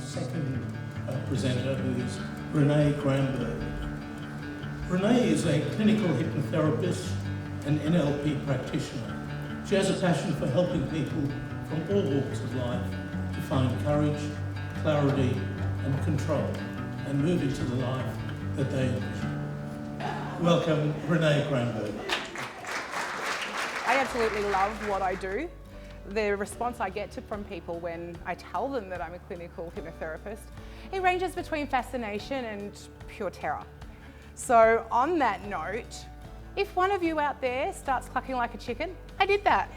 second presenter, who is Renay Gramberg. Renay is a clinical hypnotherapist and NLP practitioner. She has a passion for helping people from all walks of life to find courage, clarity and control and move into the life that they envision. Welcome, Renay Gramberg. I absolutely love what I do. The response I get from people when I tell them that I'm a clinical hypnotherapist, it ranges between fascination and pure terror. So on that note, if one of you out there starts clucking like a chicken, I did that.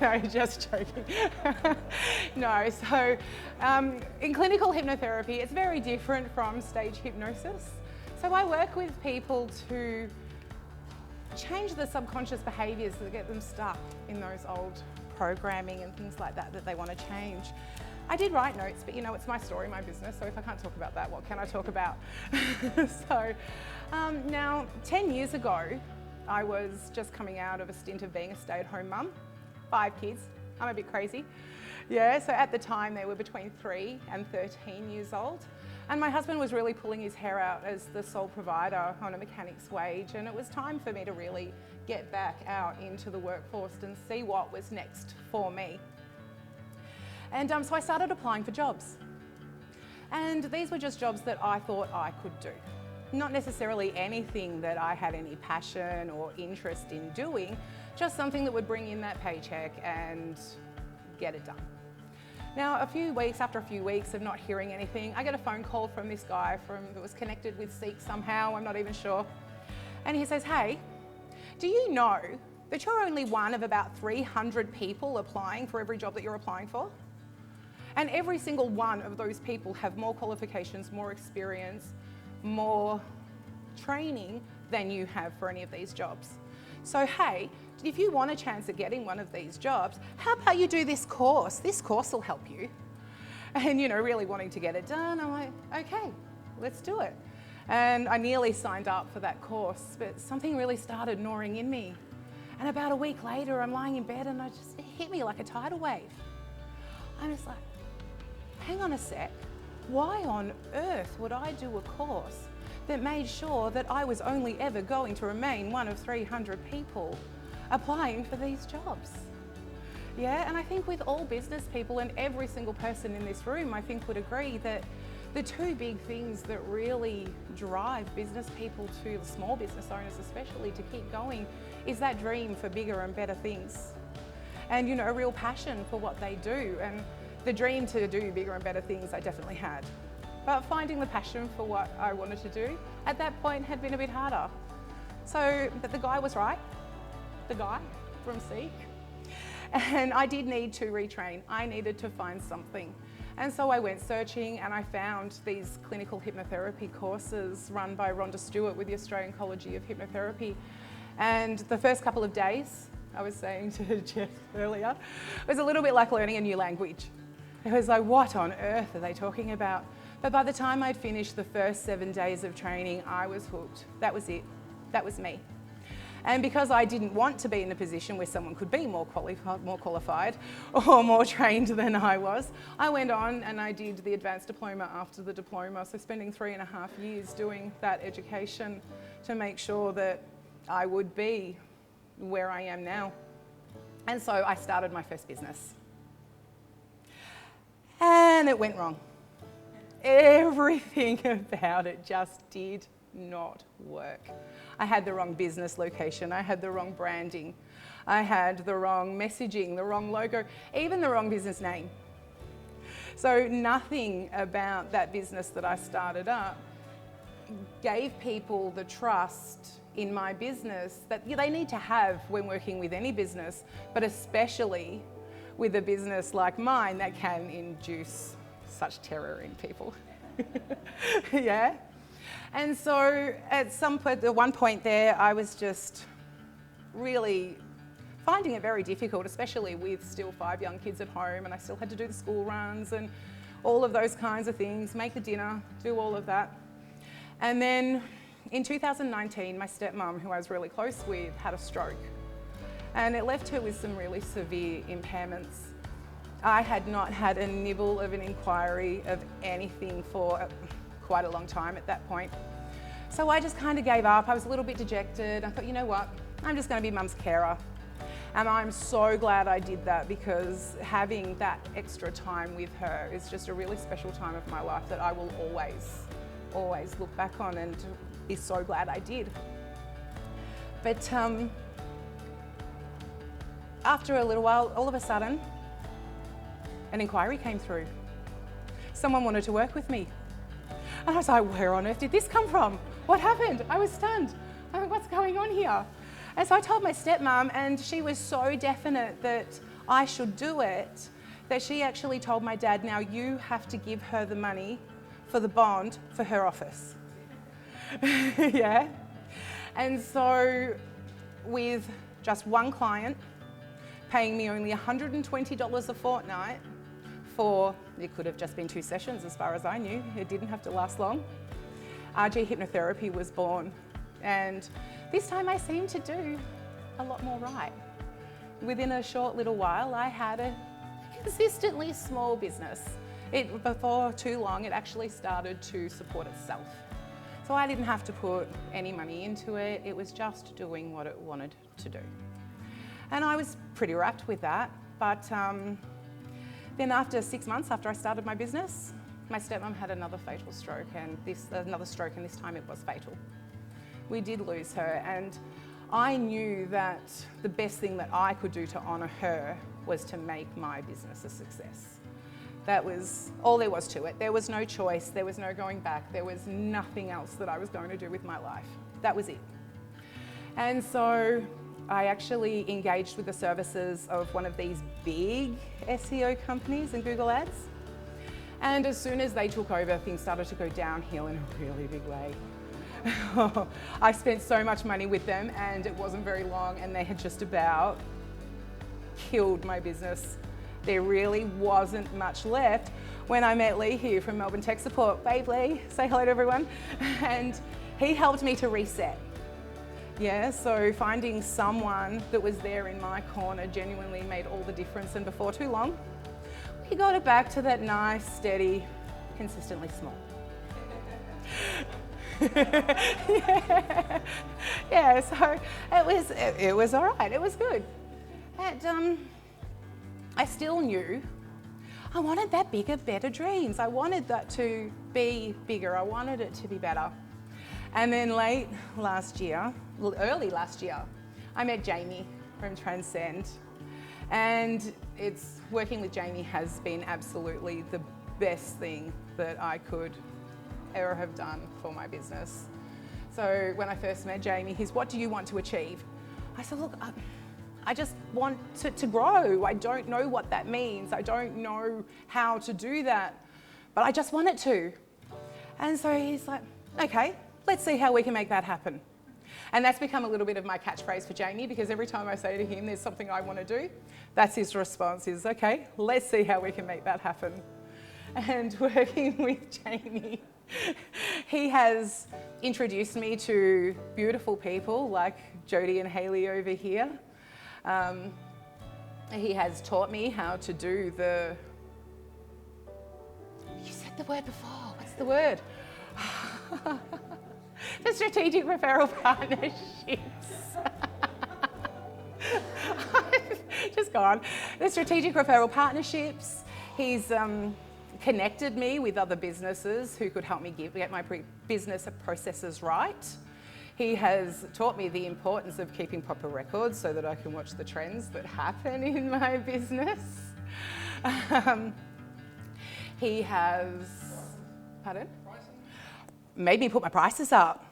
no, just joking. No, so in clinical hypnotherapy, it's very different from stage hypnosis. So I work with people to change the subconscious behaviours that get them stuck in those old programming and things like that they want to change. I did write notes, but you know, it's my story, my business, so if I can't talk about that, what can I talk about? So now, 10 years ago, I was just coming out of a stint of being a stay-at-home mum, 5 kids. I'm a bit crazy. Yeah, so at the time they were between 3 and 13 years old. And my husband was really pulling his hair out as the sole provider on a mechanic's wage, and it was time for me to really get back out into the workforce and see what was next for me. And so I started applying for jobs. And these were just jobs that I thought I could do. Not necessarily anything that I had any passion or interest in doing, just something that would bring in that paycheck and get it done. Now, after a few weeks of not hearing anything, I get a phone call from this guy that was connected with Seek somehow, I'm not even sure. And he says, hey, do you know that you're only one of about 300 people applying for every job that you're applying for? And every single one of those people have more qualifications, more experience, more training than you have for any of these jobs. So hey, if you want a chance at getting one of these jobs, how about you do this course? This course will help you. And you know, really wanting to get it done, I'm like, okay, let's do it. And I nearly signed up for that course, but something really started gnawing in me. And about a week later, I'm lying in bed and it hit me like a tidal wave. I'm just like, hang on a sec, why on earth would I do a course that made sure that I was only ever going to remain one of 300 people applying for these jobs? Yeah, and I think with all business people and every single person in this room, I think would agree that the two big things that really drive business people to, the small business owners especially, to keep going is that dream for bigger and better things. And you know, a real passion for what they do. And the dream to do bigger and better things I definitely had. But finding the passion for what I wanted to do at that point had been a bit harder. So, but the guy was right, the guy from Seek. And I did need to retrain. I needed to find something. And so I went searching and I found these clinical hypnotherapy courses run by Rhonda Stewart with the Australian College of Hypnotherapy. And the first couple of days, I was saying to Jeff earlier, was a little bit like learning a new language. It was like, what on earth are they talking about? But by the time I'd finished the first 7 days of training, I was hooked. That was it. That was me. And because I didn't want to be in a position where someone could be more qualified or more trained than I was, I went on and I did the advanced diploma after the diploma. So spending 3.5 years doing that education to make sure that I would be where I am now. And so I started my first business. And it went wrong. Everything about it just did not work. I had the wrong business location, I had the wrong branding, I had the wrong messaging, the wrong logo, even the wrong business name. So nothing about that business that I started up gave people the trust in my business that they need to have when working with any business, but especially with a business like mine that can induce such terror in people. Yeah. And so at one point there, I was just really finding it very difficult, especially with still 5 young kids at home, and I still had to do the school runs and all of those kinds of things, make the dinner, do all of that. And then in 2019, my stepmom, who I was really close with, had a stroke. And it left her with some really severe impairments. I had not had a nibble of an inquiry of anything for quite a long time at that point. So I just kind of gave up. I was a little bit dejected. I thought, you know what, I'm just going to be mum's carer. And I'm so glad I did that, because having that extra time with her is just a really special time of my life that I will always look back on and be so glad I did. But after a little while, all of a sudden, an inquiry came through. Someone wanted to work with me. And I was like, where on earth did this come from? What happened? I was stunned. I mean, what's going on here? And so I told my stepmom, and she was so definite that I should do it, that she actually told my dad, now you have to give her the money for the bond for her office. Yeah. And so with just one client paying me only $120 a fortnight for, it could have just been 2 sessions as far as I knew, it didn't have to last long, RG Hypnotherapy was born. And this time I seemed to do a lot more right. Within a short little while, I had a consistently small business. Before too long, it actually started to support itself. So I didn't have to put any money into it. It was just doing what it wanted to do. And I was pretty wrapped with that. But then after 6 months after I started my business, my stepmom had another fatal stroke, and this time it was fatal. We did lose her, and I knew that the best thing that I could do to honour her was to make my business a success. That was all there was to it. There was no choice, there was no going back, there was nothing else that I was going to do with my life. That was it. And so I actually engaged with the services of one of these big SEO companies and Google Ads. And as soon as they took over, things started to go downhill in a really big way. I spent so much money with them, and it wasn't very long, and they had just about killed my business. There really wasn't much left when I met Lee here from Melbourne Tech Support. Babe Lee, say hello to everyone. And he helped me to reset. Yeah, so finding someone that was there in my corner genuinely made all the difference, and before too long, we got it back to that nice, steady, consistently small. Yeah, so it was all right, it was good. And I still knew I wanted that bigger, better dreams. I wanted that to be bigger, I wanted it to be better. And then early last year, I met Jamie from Transcend. And working with Jamie has been absolutely the best thing that I could ever have done for my business. So when I first met Jamie, he's, what do you want to achieve? I said, look, I just want to grow. I don't know what that means. I don't know how to do that, but I just want it to. And so he's like, okay, let's see how we can make that happen. And that's become a little bit of my catchphrase for Jamie, because every time I say to him, there's something I want to do, that's his response is, okay, let's see how we can make that happen. And working with Jamie, he has introduced me to beautiful people like Jody and Hayley over here. He has taught me how to do you said the word before, what's the word? The strategic referral partnerships. Just go on. The strategic referral partnerships. He's connected me with other businesses who could help me get my business processes right. He has taught me the importance of keeping proper records so that I can watch the trends that happen in my business. He has, pardon? Made me put my prices up.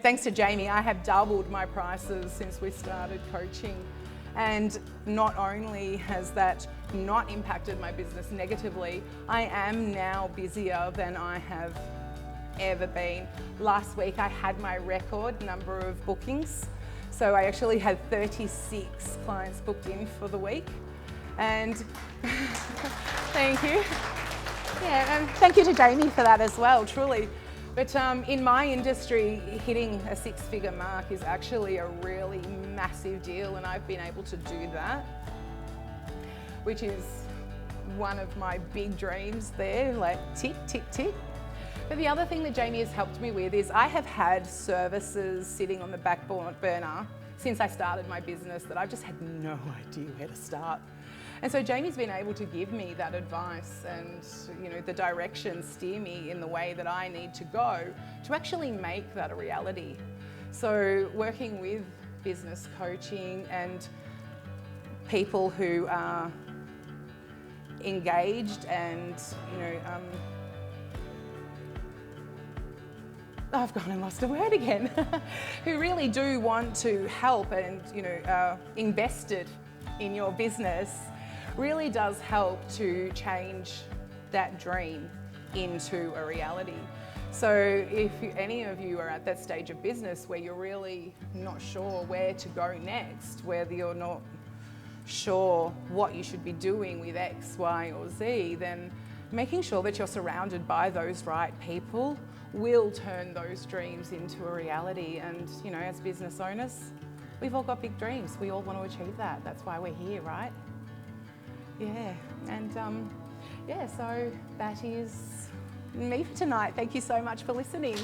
Thanks to Jamie, I have doubled my prices since we started coaching. And not only has that not impacted my business negatively, I am now busier than I have ever been. Last week I had my record number of bookings. So I actually had 36 clients booked in for the week. And thank you. Yeah, and thank you to Jamie for that as well, truly. But in my industry, hitting a 6-figure mark is actually a really massive deal, and I've been able to do that, which is one of my big dreams there, like tick, tick, tick. But the other thing that Jamie has helped me with is I have had services sitting on the back burner since I started my business that I've just had no idea where to start. And so Jamie's been able to give me that advice and, you know, the direction, steer me in the way that I need to go to actually make that a reality. So working with business coaching and people who are engaged and, you know, I've gone and lost a word again, who really do want to help and, you know, invested in your business, really does help to change that dream into a reality. So if any of you are at that stage of business where you're really not sure where to go next, whether you're not sure what you should be doing with X, Y, or Z, then making sure that you're surrounded by those right people will turn those dreams into a reality. And, you know, as business owners, we've all got big dreams. We all want to achieve that. That's why we're here, right? Yeah, and yeah, so that is me for tonight. Thank you so much for listening.